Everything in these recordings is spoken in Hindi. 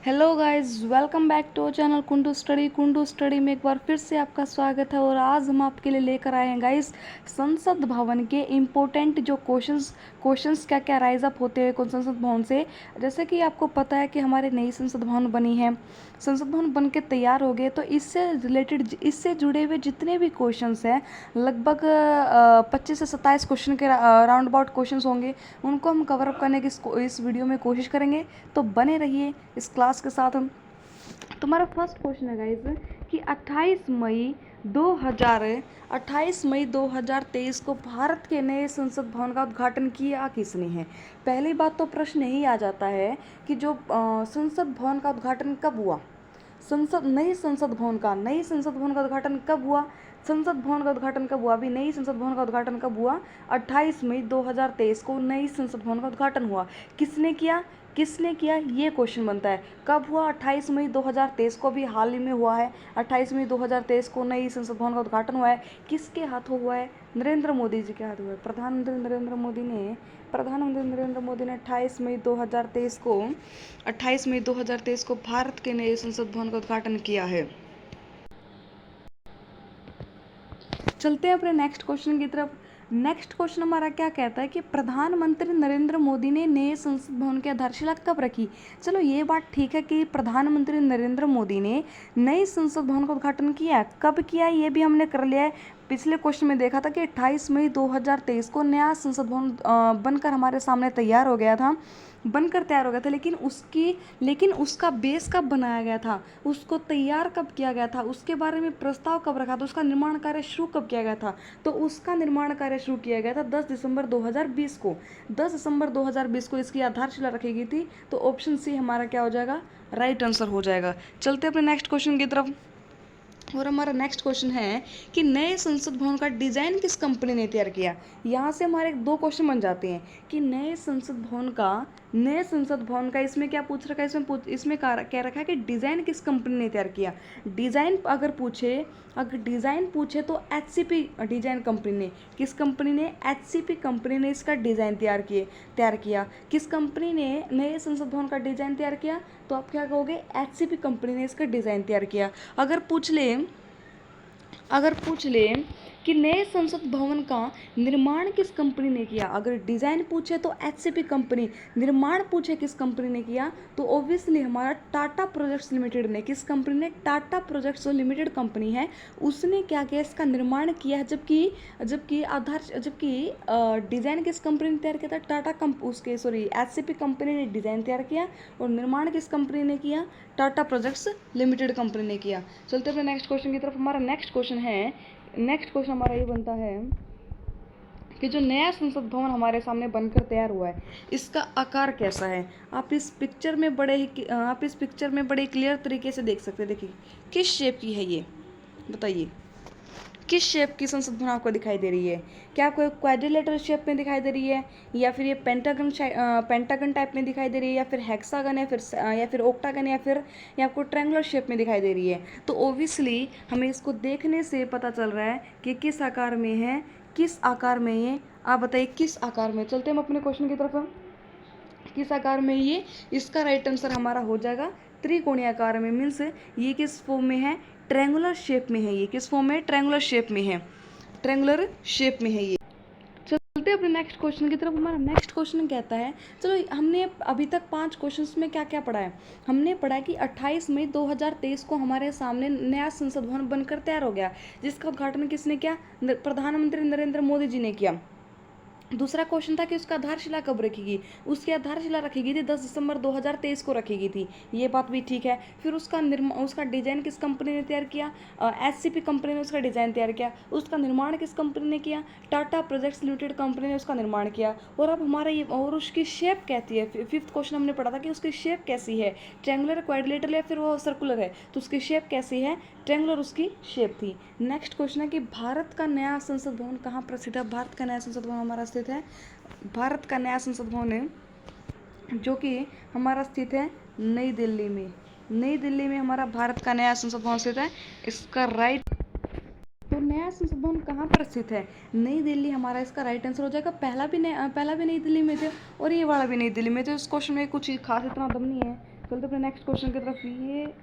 Hello guys, welcome back to channel Kundu study में एक बार फिर से आपका स्वागत है। और आज हम आपके लिए लेकर आए हैं गाइस संसद भवन के इम्पोर्टेंट जो क्वेश्चंस क्या क्या राइज अप होते हैं संसद भवन से। जैसे कि आपको पता है कि हमारे नई संसद भवन बनी है, संसद भवन बन के तैयार हो गए, तो इससे रिलेटेड इससे जुड़े हुए जितने भी क्वेश्चंस हैं लगभग 25 से 27 क्वेश्चन के राउंड अबाउट क्वेश्चंस होंगे, उनको हम कवर अप करने की इस वीडियो में कोशिश करेंगे। तो बने रहिए इस क्लास के साथ। तुम्हारा फर्स्ट क्वेश्चन है गाइज कि 28 मई 2023 को भारत के नए संसद भवन का उद्घाटन किया किसने है। पहली बात तो प्रश्न यही आ जाता है कि जो संसद भवन का उद्घाटन कब हुआ, नई संसद भवन का उद्घाटन कब हुआ, संसद भवन का उद्घाटन कब हुआ, अभी नई संसद भवन का उद्घाटन कब हुआ, 28 मई 2023 को नई संसद भवन का उद्घाटन हुआ। किसने किया ये क्वेश्चन बनता है। कब हुआ? 28 मई 2023 को, भी हाल ही में हुआ है। 28 मई 2023 को नई संसद भवन का उद्घाटन हुआ है। किसके हाथों हुआ है? नरेंद्र मोदी जी के हाथ हुआ है। प्रधानमंत्री नरेंद्र मोदी ने 28 मई 2023 को भारत के नए संसद भवन का उद्घाटन किया है। चलते हैं अपने नेक्स्ट क्वेश्चन की तरफ। नेक्स्ट क्वेश्चन हमारा क्या कहता है कि प्रधानमंत्री नरेंद्र मोदी ने नए संसद भवन की आधारशिला कब रखी। चलो ये बात ठीक है कि प्रधानमंत्री नरेंद्र मोदी ने नए संसद भवन का उद्घाटन किया, कब किया ये भी हमने कर लिया है। पिछले क्वेश्चन में देखा था कि 28 मई 2023 को नया संसद भवन बनकर हमारे सामने तैयार हो गया था, लेकिन उसका बेस कब बनाया गया था, उसको तैयार कब किया गया था, उसके बारे में प्रस्ताव कब रखा था, उसका निर्माण कार्य शुरू कब किया गया था। तो उसका निर्माण कार्य शुरू किया गया था 10 दिसंबर 2020 को। 10 दिसंबर 2020 को इसकी आधारशिला रखी गई थी। तो ऑप्शन सी हमारा क्या हो जाएगा? राइट आंसर हो जाएगा। चलते अपने नेक्स्ट क्वेश्चन की तरफ। और हमारा नेक्स्ट क्वेश्चन है कि नए संसद भवन का डिज़ाइन किस कंपनी ने तैयार किया। यहाँ से हमारे दो क्वेश्चन बन जाते हैं कि नए संसद भवन का इसमें क्या पूछ रखा है, इसमें क्या रखा है कि डिज़ाइन किस कंपनी ने तैयार किया। अगर डिज़ाइन पूछे तो एचसीपी डिज़ाइन कंपनी ने, किस कंपनी ने? एचसीपी कंपनी ने इसका डिज़ाइन तैयार किया। किस कंपनी ने नए संसद भवन का डिज़ाइन तैयार किया? तो आप क्या कहोगे? एचसीपी कंपनी ने इसका डिज़ाइन तैयार किया। अगर पूछ ले कि नए संसद भवन का निर्माण किस कंपनी ने किया, अगर डिज़ाइन पूछे तो एचसीपी कंपनी, निर्माण पूछे किस कंपनी ने किया, तो ऑब्वियसली हमारा टाटा प्रोजेक्ट्स लिमिटेड ने, किस कंपनी ने? टाटा प्रोजेक्ट्स जो लिमिटेड कंपनी है उसने क्या किया? इसका निर्माण किया है। जबकि डिज़ाइन किस कंपनी ने तैयार किया था? एचसीपी कंपनी ने डिज़ाइन तैयार किया और निर्माण किस कंपनी ने किया? टाटा प्रोजेक्ट्स लिमिटेड कंपनी ने किया। चलते अपने नेक्स्ट क्वेश्चन की तरफ। हमारा नेक्स्ट क्वेश्चन हमारा ये बनता है कि जो नया संसद भवन हमारे सामने बनकर तैयार हुआ है इसका आकार कैसा है। आप इस पिक्चर में बड़े क्लियर तरीके से देख सकते हैं। देखिए किस शेप की है ये, बताइए किस शेप की संसद भवन आपको दिखाई दे रही है। क्या आपको क्वाड्रिलेटरल शेप में दिखाई दे रही है, या फिर ये पेंटागन टाइप में दिखाई दे रही है, या फिर हेक्सागन, या फिर ऑक्टागन, या फिर ये आपको ट्रायंगुलर शेप में दिखाई दे रही है। तो ओबियसली हमें इसको देखने से पता चल रहा है कि किस आकार में है, किस आकार में ये, आप बताइए किस आकार में। चलते हम अपने क्वेश्चन की तरफ। किस आकार में ये, इसका राइट आंसर हमारा हो जाएगा त्रिकोणीय आकार में। मीन्स ये किस फॉर्म में है? ट्रायंगुलर शेप में है। ये किस फॉर्म में? ट्रायंगुलर शेप में है। ये। चलते अपने नेक्स्ट क्वेश्चन की तरफ। हमारा नेक्स्ट क्वेश्चन कहता है, चलो हमने अभी तक 5 क्वेश्चंस में क्या क्या पढ़ा है। हमने पढ़ा कि 28 मई 2023 को हमारे सामने नया संसद भवन बनकर तैयार हो गया, जिसका उद्घाटन किसने किया? प्रधानमंत्री नरेंद्र मोदी जी ने किया। दूसरा क्वेश्चन था कि उसका आधारशिला कब रखेगी। उसकी आधारशिला रखी गई थी 10 दिसंबर 2023 को रखी गई थी, ये बात भी ठीक है। फिर उसका डिज़ाइन किस कंपनी ने तैयार किया? एचसीपी कंपनी ने उसका डिज़ाइन तैयार किया। उसका निर्माण किस कंपनी ने किया? टाटा प्रोजेक्ट्स लिमिटेड कंपनी ने उसका निर्माण किया। और अब हमारा ये, और उसकी शेप कहती है, फिफ्थ क्वेश्चन हमने पढ़ा था कि उसकी शेप कैसी है, ट्रायंगुलर, क्वाड्रिलेटरल या फिर वो सर्कुलर है। तो उसकी शेप कैसी है? ट्रायंगुलर उसकी शेप थी। नेक्स्ट क्वेश्चन है कि भारत का नया संसद भवन कहाँ प्रसिद्ध है। भारत का नया संसद भवन हमारा स्थित है, भारत का नया संसद भवन है जो कि हमारा स्थित है नई दिल्ली में हमारा भारत का नया संसद भवन स्थित है। इसका राइट, तो नया संसद भवन कहाँ पर स्थित है? नई दिल्ली हमारा इसका राइट आंसर हो जाएगा। पहला भी नई दिल्ली में थे और ये वाला भी नई दिल्ली में थे। इस क्वेश्चन में कुछ खास इतना दम नहीं है, चलते अपने नेक्स्ट क्वेश्चन की तरफ। ये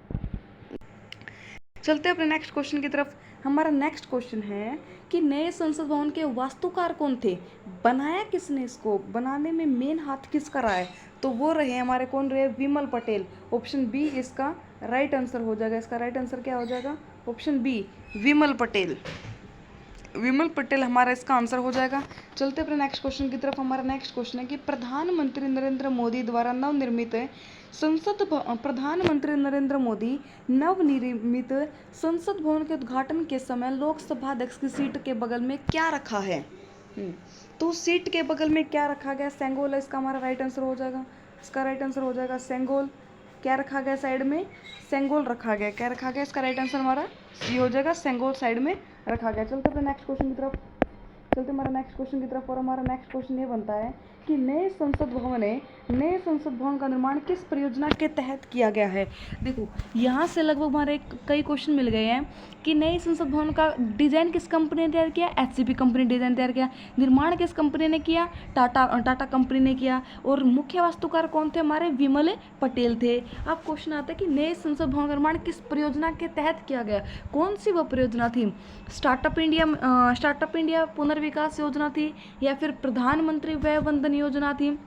चलते अपने नेक्स्ट क्वेश्चन की तरफ। हमारा नेक्स्ट क्वेश्चन है कि नए संसद भवन के वास्तुकार कौन थे, बनाया किसने, इसको बनाने में मेन हाथ किसका रहा है? तो वो रहे हमारे, कौन रहे? विमल पटेल। ऑप्शन बी इसका राइट आंसर हो जाएगा। इसका राइट आंसर क्या हो जाएगा? ऑप्शन बी, विमल पटेल। विमल पटेल हमारा इसका आंसर हो जाएगा। चलते अपने नेक्स्ट क्वेश्चन की तरफ। हमारा नेक्स्ट क्वेश्चन है कि प्रधानमंत्री नरेंद्र मोदी द्वारा प्रधानमंत्री नरेंद्र मोदी नवनिर्मित संसद भवन के उद्घाटन के समय लोकसभा अध्यक्ष की सीट के बगल में क्या रखा है? तो सीट के बगल में क्या रखा गया? सेंगोल है इसका हमारा राइट आंसर हो जाएगा। इसका राइट आंसर हो जाएगा सेंगोल। क्या रखा गया साइड में? सेंगोल रखा गया। क्या रखा गया? इसका राइट आंसर हमारा ये हो जाएगा, सेंगोल साइड में रखा गया। चलते अपने नेक्स्ट क्वेश्चन की तरफ। चलते हमारा नेक्स्ट क्वेश्चन की तरफ। और हमारा नेक्स्ट क्वेश्चन ये बनता है कि नए संसद भवन का निर्माण किस परियोजना के तहत किया गया है? देखो यहाँ से लगभग हमारे कई क्वेश्चन मिल गए हैं कि नए संसद भवन का डिजाइन किस कंपनी ने तैयार किया? एचसीपी कंपनी डिजाइन तैयार किया। निर्माण किस कंपनी ने किया? टाटा कंपनी ने किया। और मुख्य वास्तुकार कौन थे? हमारे विमल पटेल थे। अब क्वेश्चन आता है कि नए संसद भवन का निर्माण किस परियोजना के तहत किया गया? कौन सी वह परियोजना थी? स्टार्टअप इंडिया पुनर्विकास योजना थी, या फिर प्रधानमंत्री वय वंदन योजना थी,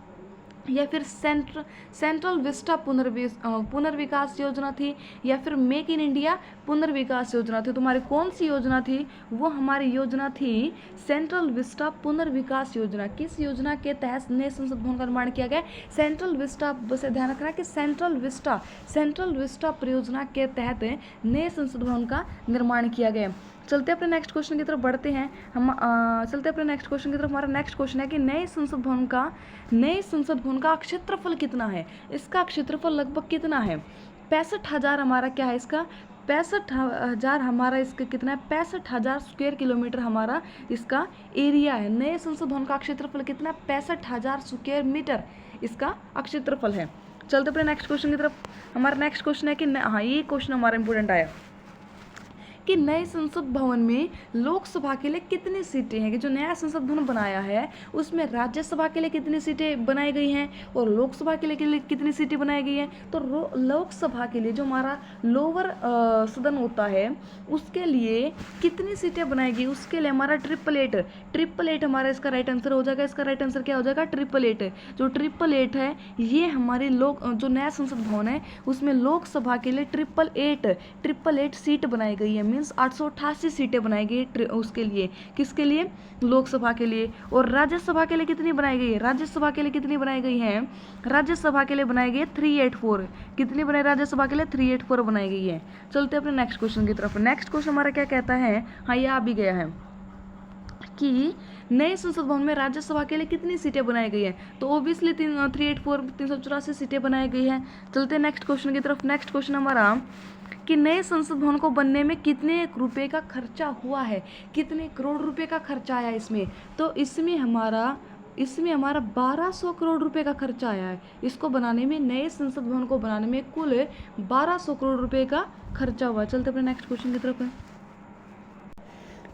या फिर सेंट्रल विस्टा पुनर्विकास योजना थी, या फिर मेक इन इंडिया पुनर्विकास योजना थी? तुम्हारी कौन सी योजना थी? वो हमारी योजना थी सेंट्रल विस्टा पुनर्विकास योजना। किस योजना के तहत नए संसद भवन का निर्माण किया गया? Central Vista. बस ध्यान रखना कि सेंट्रल विस्टा परियोजना के तहत नए संसद भवन का निर्माण किया गया। चलते अपने नेक्स्ट क्वेश्चन की तरफ बढ़ते हैं। चलते अपने नेक्स्ट क्वेश्चन की तरफ। हमारा नेक्स्ट क्वेश्चन है कि नए संसद भवन का क्षेत्रफल कितना है? इसका क्षेत्रफल लगभग कितना है? 65,000 हमारा क्या है इसका? 65,000 हमारा इसका कितना है? 65,000 स्क्वायर किलोमीटर हमारा इसका एरिया है। नए संसद भवन का क्षेत्रफल कितना? 65,000 स्क्वायर मीटर इसका क्षेत्रफल है। चलते अपने नेक्स्ट क्वेश्चन की तरफ। हमारा नेक्स्ट क्वेश्चन है कि ये क्वेश्चन हमारा इंपॉर्टेंट आया कि नए संसद भवन में लोकसभा के लिए कितनी सीटें हैं? कि जो नया संसद भवन बनाया है उसमें राज्यसभा के लिए कितनी सीटें बनाई गई हैं और लोकसभा के लिए कितनी सीटें बनाई गई हैं? तो लोकसभा के लिए जो हमारा लोअर सदन होता है उसके लिए कितनी सीटें बनाई गई? उसके लिए हमारा 888 हमारा इसका राइट आंसर हो जाएगा। इसका राइट आंसर क्या हो जाएगा? 888। जो 888 है ये हमारी जो नया संसद भवन है उसमें लोकसभा के लिए 888 सीट बनाई गई है। 888 सीटें बनाई गई उसके लिए। किसके लिए? लोकसभा के लिए। और राज्यसभा के लिए कितनी बनाई गई है? राज्यसभा के लिए कितनी बनाई गई है? राज्यसभा के लिए बनाई गई है 384। कितनी बनाई? राज्यसभा के लिए 384 बनाई गई है। चलते अपने नेक्स्ट क्वेश्चन की तरफ। नेक्स्ट क्वेश्चन हमारा क्या कहता है? हाँ ये आ भी गया है कि नए संसद भवन में राज्यसभा के लिए कितनी सीटें बनाई गई है? तो ओबियसली 384 सीटें बनाई गई है। चलते नेक्स्ट क्वेश्चन की तरफ। नेक्स्ट क्वेश्चन हमारा कि नए संसद भवन को बनने में कितने रुपए का खर्चा हुआ है? कितने करोड़ रुपए का खर्चा आया इसमें? तो इसमें हमारा 1200 करोड़ रुपए का खर्चा आया है। इसको बनाने में, नए संसद भवन को बनाने में कुल 1200 करोड़ रुपए का खर्चा हुआ। चलते अपने नेक्स्ट क्वेश्चन की तरफ।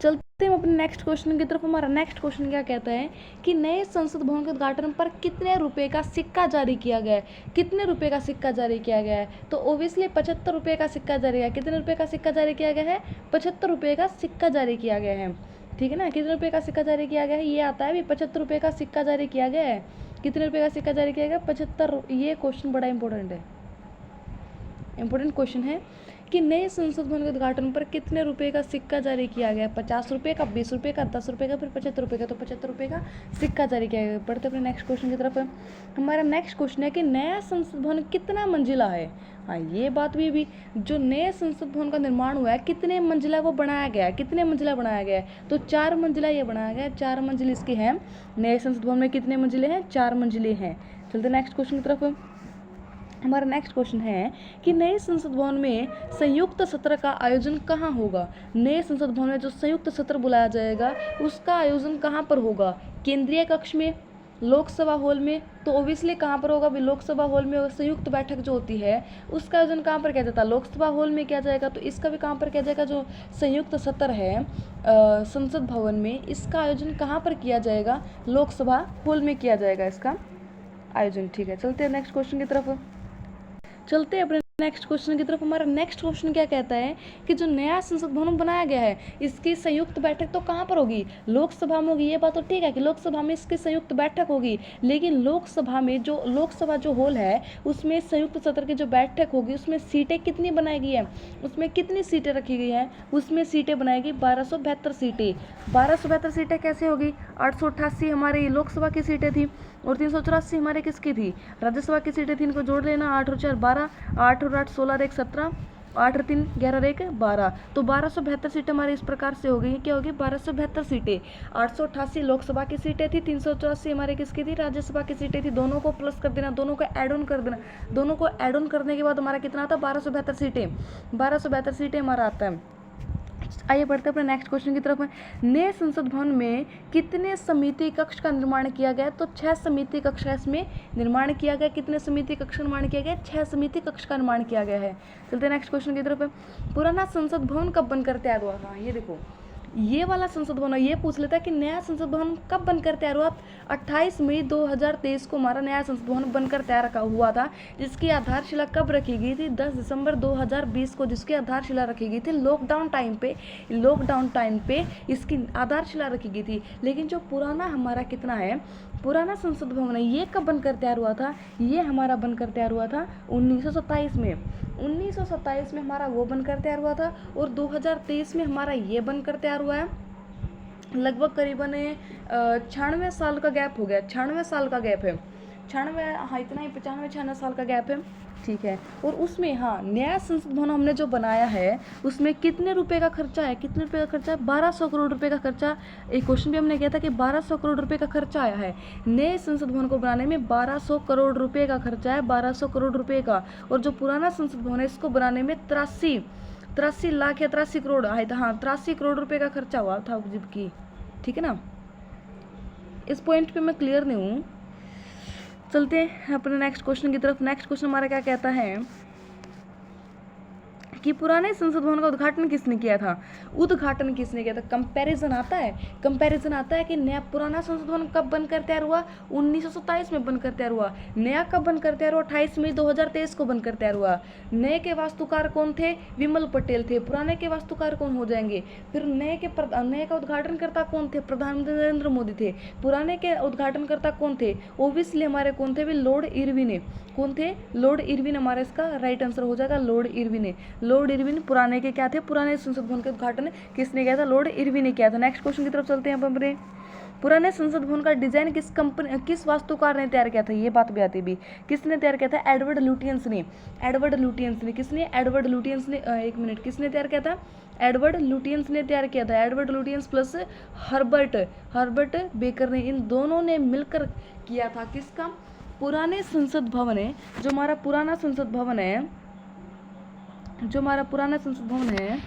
चलते हैं अपने नेक्स्ट क्वेश्चन की तरफ। हमारा नेक्स्ट क्वेश्चन क्या कहता है कि नए संसद भवन के उद्घाटन पर कितने रुपए का सिक्का जारी किया गया है? कितने रुपए का सिक्का जारी किया गया है? तो ओबियसली 75 रुपए का सिक्का जारी किया। कितने रुपए का सिक्का जारी किया गया है? 75 रुपए का सिक्का जारी किया गया है। ठीक है ना? कितने रुपए का सिक्का जारी किया गया है? ये आता है भी 75 रुपए का सिक्का जारी किया गया है। कितने रुपए का सिक्का जारी किया गया? 75। ये क्वेश्चन बड़ा इंपॉर्टेंट क्वेश्चन है कि नए संसद भवन के उद्घाटन पर कितने रुपए का सिक्का जारी किया गया? 50 रुपए का, 20 रुपए का, 10 रुपए का, फिर 75 रुपए का। तो 75 रुपए का सिक्का जारी किया गया। बढ़ते अपने नेक्स्ट क्वेश्चन की तरफ। हमारा नेक्स्ट क्वेश्चन है कि नया संसद भवन कितना मंजिला है? हाँ ये बात भी जो नए संसद भवन का निर्माण हुआ है कितने मंजिला वो बनाया गया है? कितने मंजिला बनाया गया है? तो 4 मंजिला ये बनाया गया है। 4 मंजिल इसके हैं। नए संसद भवन में कितने मंजिले हैं? 4 मंजिले हैं। चलते नेक्स्ट क्वेश्चन की तरफ। हमारा नेक्स्ट क्वेश्चन है कि नए संसद भवन में संयुक्त सत्र का आयोजन कहाँ होगा? नए संसद भवन में जो संयुक्त सत्र बुलाया जाएगा उसका आयोजन कहाँ पर होगा? केंद्रीय कक्ष में, लोकसभा हॉल में? तो ओबियसली कहाँ पर होगा? लोकसभा हॉल में संयुक्त बैठक जो होती है उसका आयोजन कहाँ पर किया जाता है? लोकसभा हॉल में किया जाएगा। तो इसका भी कहाँ पर किया जाएगा? जो संयुक्त सत्र है संसद भवन में, इसका आयोजन कहाँ पर किया जाएगा? लोकसभा हॉल में किया जाएगा इसका आयोजन। ठीक है, चलते हैं नेक्स्ट क्वेश्चन की तरफ। चलते हैं अपने नेक्स्ट क्वेश्चन की तरफ। हमारा नेक्स्ट क्वेश्चन क्या कहता है कि जो नया संसद भवन बनाया गया है इसकी संयुक्त बैठक तो कहाँ पर होगी, लोकसभा में होगी। ये बात तो ठीक है कि लोकसभा में इसकी संयुक्त बैठक होगी, लेकिन लोकसभा जो हॉल है उसमें संयुक्त सत्र की जो बैठक होगी उसमें सीटें कितनी बनाई गई है, उसमें कितनी सीटें रखी गई हैं, उसमें सीटें बनाएगी 1272 सीटें। 1272 सीटें कैसे होगी, 888 हमारी लोकसभा की सीटें थी और 384 हमारे किसकी थी, राज्यसभा की सीटें थी। इनको जोड़ लेना, 8 और 4 12, 8 और 8 16 और 1 17, 8 और 3 11 और 1 12, तो 1272 सीटें हमारी इस प्रकार से हो गई। क्या होगी, 1272 सीटें। 888 लोकसभा की सीटें थी, 384 हमारे किसकी थी, राज्यसभा की सीटें थी। दोनों को प्लस कर देना, दोनों को ऐड ऑन कर देना, दोनों को ऐड ऑन करने के बाद हमारा कितना आता है, 1272 सीटें। 1272 सीटें हमारा आता है। आइए बढ़ते हैं अपने नेक्स्ट क्वेश्चन की तरफ। नए संसद भवन में कितने समिति कक्ष का निर्माण किया गया, तो 6 समिति कक्ष का इसमें निर्माण किया गया। कितने समिति कक्ष का निर्माण किया गया, 6 समिति कक्ष का निर्माण किया गया है। चलते हैं नेक्स्ट क्वेश्चन की तरफ। पुराना संसद भवन कब बनकर तैयार हुआ था, ये देखो ये वाला संसद भवन ये पूछ लेता है कि नया संसद भवन कब बनकर तैयार हुआ। 28 मई 2023 को हमारा नया संसद भवन बनकर तैयार हुआ था, जिसकी आधारशिला कब रखी गई थी, 10 दिसंबर 2020 को जिसकी आधारशिला रखी गई थी। लॉकडाउन टाइम पे इसकी आधारशिला रखी गई थी। लेकिन जो पुराना हमारा कितना है, पुराना संसद भवन है ये कब बनकर तैयार हुआ था, ये हमारा बनकर तैयार हुआ था 1927 में। 1927 में हमारा वो बनकर तैयार हुआ था और 2023 में हमारा ये बनकर तैयार हुआ है। लगभग करीबन 96 साल का गैप हो गया, 96 साल का गैप है, 96 हाँ इतना ही 95-96 साल का गैप है, ठीक है। और उसमें हाँ नया संसद भवन हमने जो बनाया है उसमें कितने रुपए का खर्चा है, कितने रुपए का खर्चा है, 1200 करोड़ रुपए का खर्चा। एक क्वेश्चन भी हमने किया था कि 1200 करोड़ रुपए का खर्चा आया है। नए संसद भवन को बनाने में 1200 करोड़ रुपए का खर्चा है, 1200 करोड़ रुपए का। और जो पुराना संसद भवन है इसको बनाने में 83 लाख या 83 करोड़ आया था, हाँ 83 करोड़ रुपए का खर्चा हुआ था जबकि, ठीक है ना। इस पॉइंट पे मैं क्लियर नहीं हूँ। चलते हैं अपने नेक्स्ट क्वेश्चन की तरफ। नेक्स्ट क्वेश्चन हमारा क्या कहता है कि पुराने संसद भवन का उद्घाटन किसने किया था, उद्घाटन किसने किया था। कंपैरिजन आता है कि नया पुराना संसद भवन कब बनकर तैयार हुआ, 1927 में बनकर तैयार हुआ। नया कब बनकर तैयार हुआ, 28 मई 2023 को बनकर तैयार हुआ। नए के वास्तुकार कौन थे, विमल पटेल थे। पुराने के वास्तुकार कौन हो जाएंगे, फिर नए का उद्घाटनकर्ता कौन थे, प्रधानमंत्री नरेंद्र मोदी थे। पुराने के उद्घाटनकर्ता कौन थे, ओबियसली हमारे कौन थे, लॉर्ड इरविन। कौन थे, लॉर्ड इरविन हमारा इसका राइट आंसर हो जाएगा, लॉर्ड इरविन। लॉर्ड इरविन पुराने के क्या थे, पुराने संसद भवन के उद्घाटन किसने किया था, लॉर्ड इरविन ने किया था। नेक्स्ट क्वेश्चन की तरफ चलते हैं अपने। पुराने संसद भवन का डिजाइन किस वास्तुकार ने तैयार किया था, ये बात भी आती भी, किसने तैयार किया था, एडवर्ड लुटियंस ने। किसने, एडवर्ड लुटियंस ने, एक मिनट, किसने तैयार किया था, एडवर्ड लुटियंस ने तैयार किया था। Edward Lutyens plus Herbert baker ने, इन दोनों ने मिलकर किया था। किसका, पुराने संसद भवन है, जो हमारा पुराना संसद भवन है, जो हमारा पुराना संसद भवन है,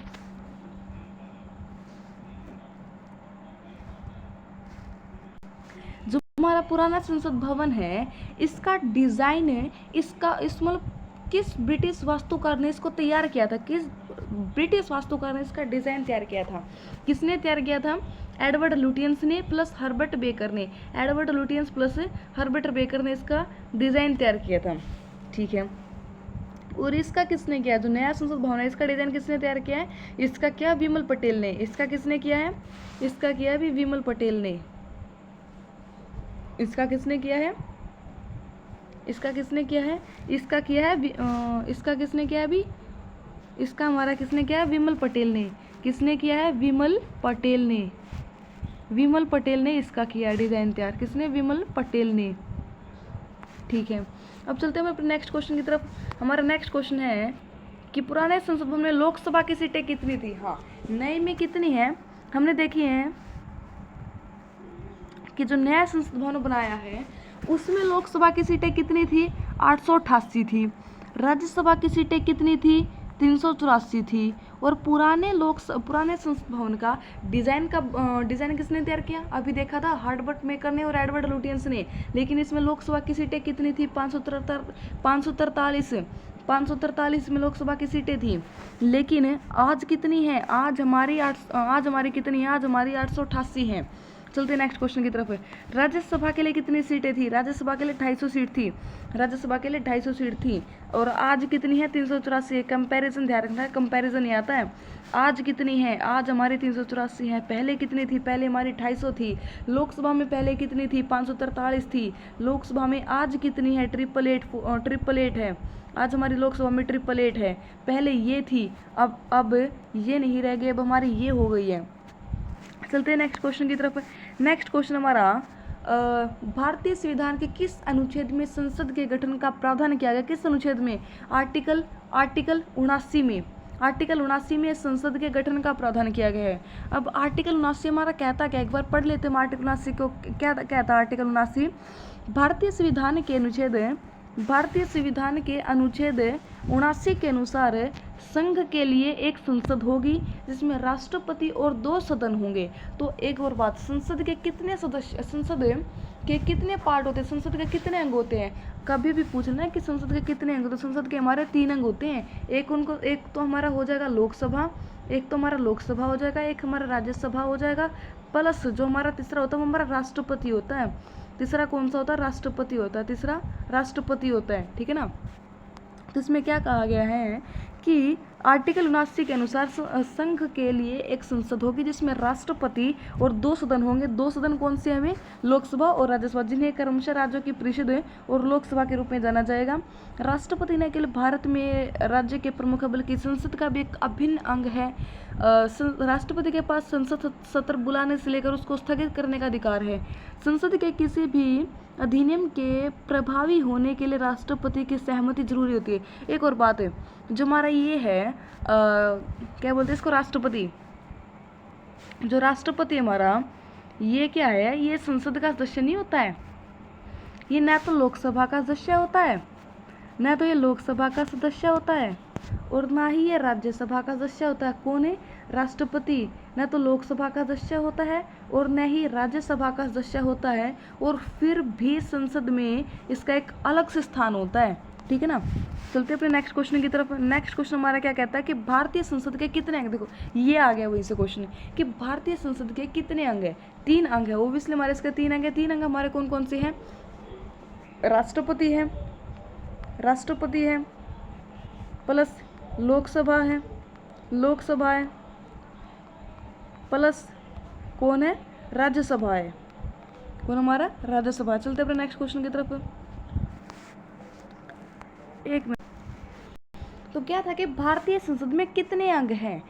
जो हमारा पुराना संसद भवन है इसका डिजाइन है, मतलब किस ब्रिटिश वास्तुकार ने इसको तैयार किया था, किस ब्रिटिश वास्तुकार ने इसका डिजाइन तैयार किया था। किसने तैयार किया था, एडवर्ड लुटियंस ने प्लस हर्बर्ट बेकर ने। Edward Lutyens plus Herbert baker ने इसका डिजाइन तैयार किया था, ठीक है। और इसका किसने किया, जो नया संसद भवन है इसका डिजाइन किसने तैयार किया है, इसका क्या, विमल पटेल ने। इसका किसने किया है, इसका किया है भी विमल पटेल ने। इसका किसने किया है, इसका किसने किया है, इसका किया है इसका किसने किया है अभी, इसका हमारा किसने किया है, विमल पटेल ने। किसने किया है, विमल पटेल ने। विमल पटेल ने इसका किया डिजाइन तैयार, किसने, विमल पटेल ने, ठीक है। अब चलते हैं अपने नेक्स्ट क्वेश्चन की तरफ। हमारा नेक्स्ट क्वेश्चन है कि पुराने संसद भवन में लोकसभा की सीटें कितनी थी, हाँ नई में कितनी है। हमने देखी है कि जो नया संसद भवन बनाया है उसमें लोकसभा की सीटें कितनी थी, 888 थी। राज्यसभा की सीटें कितनी थी, 384 थी। और पुराने संसद भवन का डिज़ाइन किसने तैयार किया, अभी देखा था हर्बर्ट बेकर ने और एडवर्ड लुटियंस ने। लेकिन इसमें लोकसभा की सीटें कितनी थी, 543 में लोकसभा की सीटें थी। लेकिन आज कितनी है, आज हमारी कितनी है, आज हमारी 888 है। चलते नेक्स्ट क्वेश्चन की तरफ। राज्यसभा के लिए कितनी सीटें थी? राज्यसभा के लिए 250 सीट थी। राज्यसभा के लिए 250 सीट थी। और आज कितनी है? 384। कंपैरिजन ध्यान रखना है, कंपैरिजन ही आता है। आज कितनी है? आज हमारी 384 है। पहले कितनी थी? पहले हमारी 250 थी। लोकसभा में पहले कितनी थी? 543 थी लोकसभा में। आज कितनी है? 888 है। आज हमारी लोकसभा में 888 है। पहले ये थी, अब ये नहीं रह गई, अब हमारी ये हो गई है। चलते हैं नेक्स्ट क्वेश्चन की तरफ। नेक्स्ट क्वेश्चन हमारा, भारतीय संविधान के किस अनुच्छेद में संसद के गठन का प्रावधान किया गया? किस अनुच्छेद में? आर्टिकल 79 में। आर्टिकल 79 में संसद के गठन का प्रावधान किया गया है। अब आर्टिकल 79 हमारा कहता क्या? एक बार पढ़ लेते हैं आर्टिकल 79 को। क्या कहता है आर्टिकल 79? भारतीय संविधान के अनुच्छेद 79 के अनुसार संघ के लिए एक संसद होगी जिसमें राष्ट्रपति और 2 सदन होंगे। तो एक और बात, संसद के कितने सदस्य, संसद के कितने पार्ट होते हैं? संसद के कितने अंग होते हैं? कभी भी पूछना है कि संसद के कितने अंग? तो संसद के हमारे 3 अंग होते हैं। एक तो हमारा हो जाएगा लोकसभा, एक तो हमारा लोकसभा हो जाएगा, एक हमारा राज्यसभा हो जाएगा, प्लस जो हमारा तीसरा होता है वो हमारा राष्ट्रपति होता है। तीसरा कौन सा होता है? राष्ट्रपति होता है। तीसरा राष्ट्रपति होता है, ठीक है ना। तो इसमें क्या कहा गया है कि आर्टिकल 79 के अनुसार संघ के लिए एक संसद होगी जिसमें राष्ट्रपति और 2 सदन होंगे। 2 सदन कौन से हमें? लोकसभा और राज्यसभा, जिन्हें क्रमशः राज्यों की परिषद और लोकसभा के रूप में जाना जाएगा। राष्ट्रपति न केवल भारत में राज्य के प्रमुख है बल्कि संसद का भी एक अभिन्न अंग है। राष्ट्रपति के पास संसद सत्र बुलाने से लेकर उसको स्थगित करने का अधिकार है। संसद के किसी भी अधिनियम के प्रभावी होने के लिए राष्ट्रपति की सहमति जरूरी होती है। एक और बात है, जो हमारा ये है क्या बोलते हैं इसको? राष्ट्रपति। जो राष्ट्रपति हमारा ये क्या है? ये संसद का सदस्य नहीं होता है। ये ना तो लोकसभा का सदस्य होता है, ना तो ये लोकसभा का सदस्य होता है, और ना ही ये राज्यसभा का सदस्य होता है। कौन है? राष्ट्रपति। न तो लोकसभा का सदस्य होता है और न ही राज्यसभा का सदस्य होता है, और फिर भी संसद में इसका एक अलग से स्थान होता है, ठीक है ना। चलते अपने नेक्स्ट क्वेश्चन की तरफ। नेक्स्ट क्वेश्चन हमारा क्या कहता है कि भारतीय संसद के कितने अंग? देखो ये आ गया वही से क्वेश्चन कि भारतीय संसद के कितने अंग है? 3 अंग है। ओब्वियसली हमारे इसके 3 अंग है। 3 अंग हमारे कौन कौन से हैं? राष्ट्रपति है, प्लस लोकसभा है, प्लस कौन है? राज्यसभा है। कौन हमारा? राज्यसभा। चलते अपने नेक्स्ट क्वेश्चन की तरफ। एक मिनट। तो क्या था कि भारतीय संसद में कितने अंग हैं?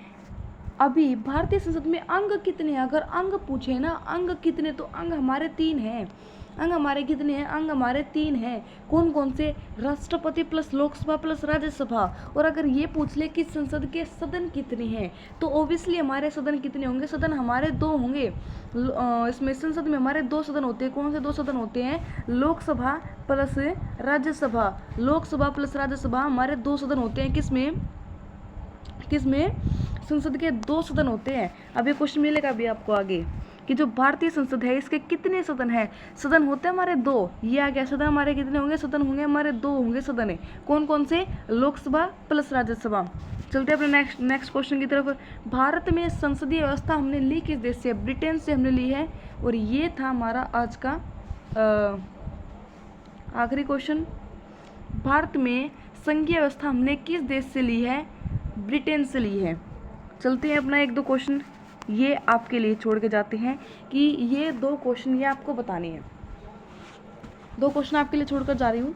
अभी भारतीय संसद में अंग कितने हैं? अगर अंग पूछे ना, अंग कितने, तो अंग हमारे 3 हैं। अंग हमारे कितने हैं? अंग हमारे 3 हैं। कौन कौन से? राष्ट्रपति प्लस लोकसभा प्लस राज्यसभा। और अगर ये पूछ ले कि संसद के सदन कितने हैं, तो ओबियसली हमारे सदन कितने होंगे? सदन हमारे 2 होंगे। इसमें संसद में हमारे 2 सदन होते हैं। कौन से 2 सदन होते हैं? लोकसभा प्लस राज्यसभा। लोकसभा प्लस राज्यसभा हमारे 2 सदन होते हैं। किसमें? संसद के 2 सदन होते हैं। अब ये क्वेश्चन मिलेगा भी आपको आगे कि जो भारतीय संसद है इसके कितने सदन हैं? सदन होते हैं हमारे 2। ये आ गया। सदन हमारे कितने होंगे? सदन होंगे हमारे 2 होंगे सदन है। कौन कौन से? लोकसभा प्लस राज्यसभा। चलते हैं अपने नेक्स्ट क्वेश्चन की तरफ। भारत में संसदीय व्यवस्था हमने ली किस देश से? ब्रिटेन से हमने ली है। और ये था हमारा आज का आखिरी क्वेश्चन। भारत में संघीय व्यवस्था हमने किस देश से ली है? ब्रिटेन से ली है। चलते हैं अपना 1-2 क्वेश्चन ये आपके लिए छोड़ के जाते हैं कि ये 2 क्वेश्चन ये आपको बताने हैं। 2 क्वेश्चन आपके लिए छोड़कर जा रही हूँ।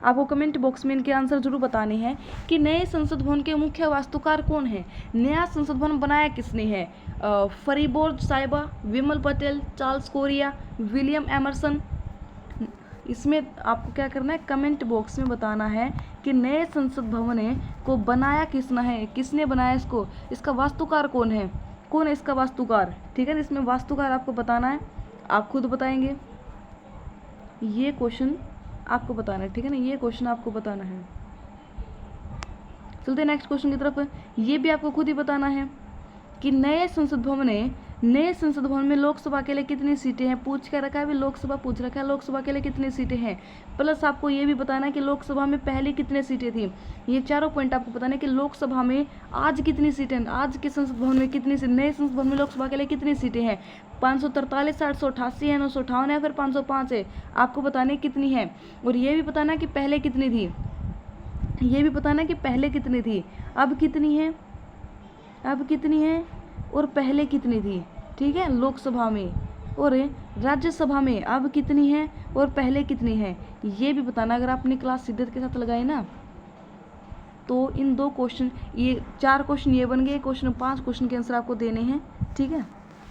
आपको कमेंट बॉक्स में इनके आंसर जरूर बताने हैं कि नए संसद भवन के मुख्य वास्तुकार कौन है? नया संसद भवन बनाया किसने है? फरीबोर्ड साहिबा, विमल पटेल, चार्ल्स कोरिया, विलियम एमरसन। इसमें आपको क्या करना है? कमेंट बॉक्स में बताना है कि नए संसद भवन को बनाया किसने बनाया इसको? इसका वास्तुकार कौन है? कौन है इसका वास्तुकार? ठीक है, इसमें वास्तुकार आपको बताना है। आप खुद बताएंगे। ये क्वेश्चन आपको बताना है, ठीक है ना। ये क्वेश्चन आपको बताना है। चलते नेक्स्ट क्वेश्चन की तरफ। ये भी आपको खुद ही बताना है कि नए संसद भवन नए संसद भवन में लोकसभा के लिए कितनी सीटें हैं, पूछ के रखा है, अभी लोकसभा पूछ रखा है, लोकसभा के लिए कितनी सीटें हैं। प्लस आपको ये भी बताना है कि लोकसभा में पहले कितनी सीटें थी। ये चारों पॉइंट आपको बताना है कि लोकसभा में आज कितनी सीटें, आज के संसद भवन में कितनी सीटें, नए संसद भवन में लोकसभा के लिए कितनी सीटें हैं। 543, 888 है, 958 है, फिर 505 है, आपको बताने कितनी है। और ये भी बताना कि पहले कितनी थी, ये भी बताना कि पहले कितनी थी, अब कितनी है, अब कितनी है और पहले कितनी थी। ठीक है, लोकसभा में और राज्यसभा में अब कितनी है और पहले कितनी है, ये भी बताना। अगर आपने क्लास शिद्दत के साथ लगाई ना तो इन 2 क्वेश्चन, ये 4 क्वेश्चन ये बन गए, क्वेश्चन 5 क्वेश्चन के आंसर आपको देने हैं। ठीक है,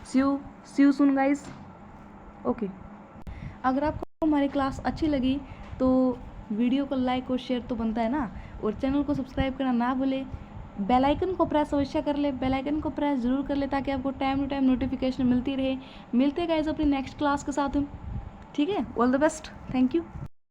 सी यू सून गाइस। ओके, अगर आपको हमारी क्लास अच्छी लगी तो वीडियो को लाइक और शेयर तो बनता है ना, और चैनल को सब्सक्राइब करना ना भूले। बेल आइकन को प्रेस अवश्य कर ले, बेल आइकन को प्रेस जरूर कर ले, ताकि आपको टाइम टू टाइम नोटिफिकेशन मिलती रहे। मिलते हैं गाइस अपनी नेक्स्ट क्लास के साथ हम। ठीक है, all the best, thank you.